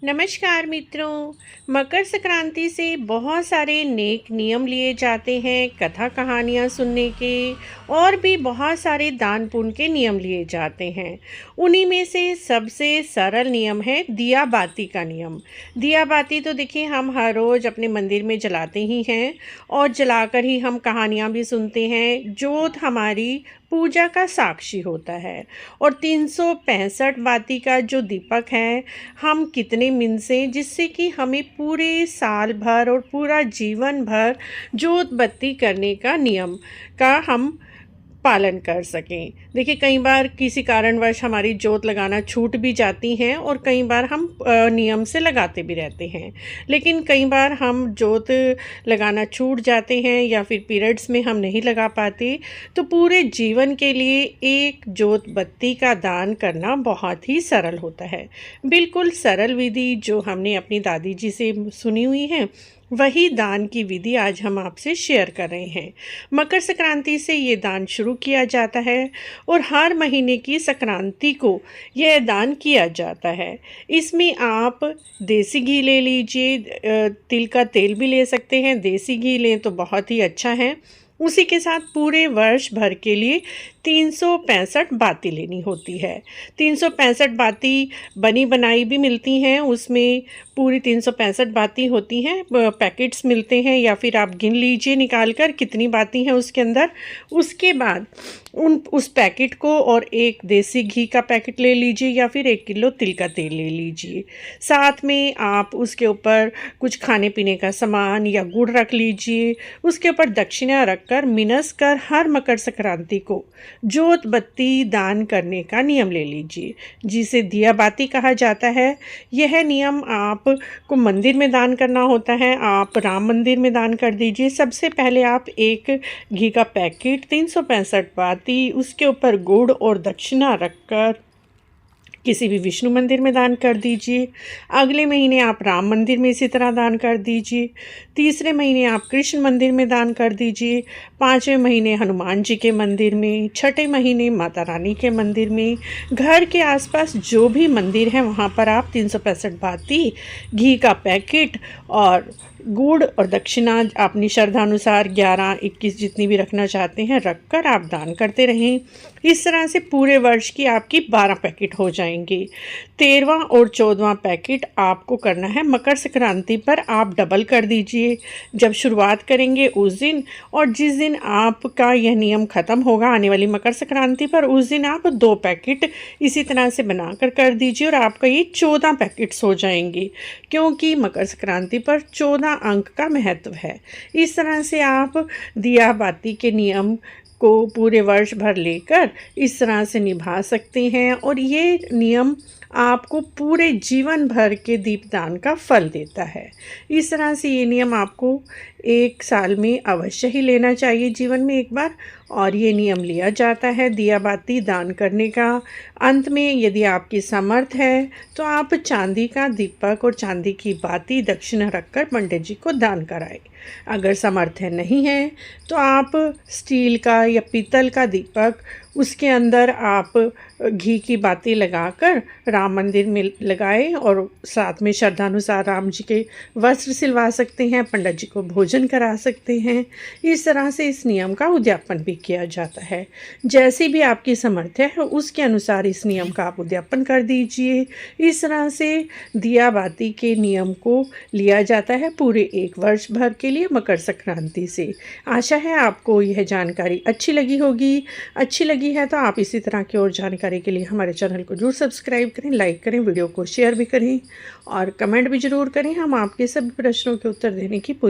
नमस्कार मित्रों। मकर संक्रांति से बहुत सारे नेक नियम लिए जाते हैं, कथा कहानियाँ सुनने के और भी बहुत सारे दान पुण्य के नियम लिए जाते हैं। उन्हीं में से सबसे सरल नियम है दिया बाती का नियम। दिया बाती तो देखिए हम हर रोज़ अपने मंदिर में जलाते ही हैं और जलाकर ही हम कहानियाँ भी सुनते हैं। जोत हमारी पूजा का साक्षी होता है और 365 बाती का जो दीपक है हम कितने मिन से जिससे कि हमें पूरे साल भर और पूरा जीवन भर जोत बत्ती करने का नियम का हम पालन कर सकें। देखिए कई बार किसी कारणवश हमारी जोत लगाना छूट भी जाती हैं और कई बार हम नियम से लगाते भी रहते हैं, लेकिन कई बार हम जोत लगाना छूट जाते हैं या फिर पीरियड्स में हम नहीं लगा पाते, तो पूरे जीवन के लिए एक जोत बत्ती का दान करना बहुत ही सरल होता है। बिल्कुल सरल विधि जो हमने अपनी दादी जी से सुनी हुई है, वही दान की विधि आज हम आपसे शेयर कर रहे हैं। मकर संक्रांति से ये दान शुरू किया जाता है और हर महीने की संक्रांति को यह दान किया जाता है। इसमें आप देसी घी ले लीजिए, तिल का तेल भी ले सकते हैं। देसी घी लें तो बहुत ही अच्छा है। उसी के साथ पूरे वर्ष भर के लिए 365 बाती लेनी होती है। 365 बाती बनी बनाई भी मिलती हैं, उसमें पूरी 365 बाती होती हैं। पैकेट्स मिलते हैं या फिर आप गिन लीजिए निकाल कर कितनी बाती हैं उसके अंदर। उसके बाद उस पैकेट को और एक देसी घी का पैकेट ले लीजिए या फिर 1 किलो तिल का तेल ले लीजिए। साथ में आप उसके ऊपर कुछ खाने पीने का सामान या गुड़ रख लीजिए। उसके ऊपर दक्षिणा रखकर मिनस कर हर मकर संक्रांति को जोत बत्ती दान करने का नियम ले लीजिए, जिसे दिया बाती कहा जाता है। यह नियम आप को मंदिर में दान करना होता है। आप राम मंदिर में दान कर दीजिए। सबसे पहले आप एक घी का पैकेट, 365 बाती, उसके ऊपर गुड़ और दक्षिणा रखकर किसी भी विष्णु मंदिर में दान कर दीजिए। अगले महीने आप राम मंदिर में इसी तरह दान कर दीजिए। तीसरे महीने आप कृष्ण मंदिर में दान कर दीजिए। 5वें महीने हनुमान जी के मंदिर में। 6ठे महीने माता रानी के मंदिर में। घर के आसपास जो भी मंदिर है वहाँ पर आप 365 बाती, घी का पैकेट और गुड़ और दक्षिणा अपनी श्रद्धा अनुसार 11, 21 जितनी भी रखना चाहते हैं रखकर आप दान करते रहें। इस तरह से पूरे वर्ष की आपकी 12 पैकेट हो जाएंगे। 13वां और 14वां पैकेट आपको करना है मकर संक्रांति पर। आप डबल कर दीजिए जब शुरुआत करेंगे उस दिन, और जिस दिन आपका यह नियम ख़त्म होगा आने वाली मकर संक्रांति पर, उस दिन आप 2 पैकेट इसी तरह से बनाकर कर दीजिए और आपका ये 14 पैकेट्स हो जाएंगे, क्योंकि मकर संक्रांति पर 14 अंक का महत्व है। इस तरह से आप दिया बाती के नियम को पूरे वर्ष भर लेकर इस तरह से निभा सकते हैं और ये नियम आपको पूरे जीवन भर के दीपदान का फल देता है। इस तरह से ये नियम आपको 1 साल में अवश्य ही लेना चाहिए, जीवन में एक बार, और ये नियम लिया जाता है दिया बाती दान करने का। अंत में यदि आपकी समर्थ है तो आप चांदी का दीपक और चांदी की बाती दक्षिणा रखकर पंडित जी को दान कराएं। अगर सामर्थ्य नहीं है तो आप स्टील का या पीतल का दीपक, उसके अंदर आप घी की बाती लगाकर राम मंदिर में लगाएं और साथ में श्रद्धानुसार राम जी के वस्त्र सिलवा सकते हैं, पंडित जी को भोजन करा सकते हैं। इस तरह से इस नियम का उद्यापन भी किया जाता है। जैसी भी आपकी सामर्थ्य है उसके अनुसार इस नियम का आप उद्यापन कर दीजिए। इस तरह से दिया बाती के नियम को लिया जाता है पूरे 1 वर्ष भर के लिए मकर संक्रांति से। आशा है आपको यह जानकारी अच्छी लगी होगी। अच्छी लगी है तो आप इसी तरह की और जानकारी के लिए हमारे चैनल को जरूर सब्सक्राइब करें, लाइक करें, वीडियो को शेयर भी करें और कमेंट भी ज़रूर करें। हम आपके सभी प्रश्नों के उत्तर देने की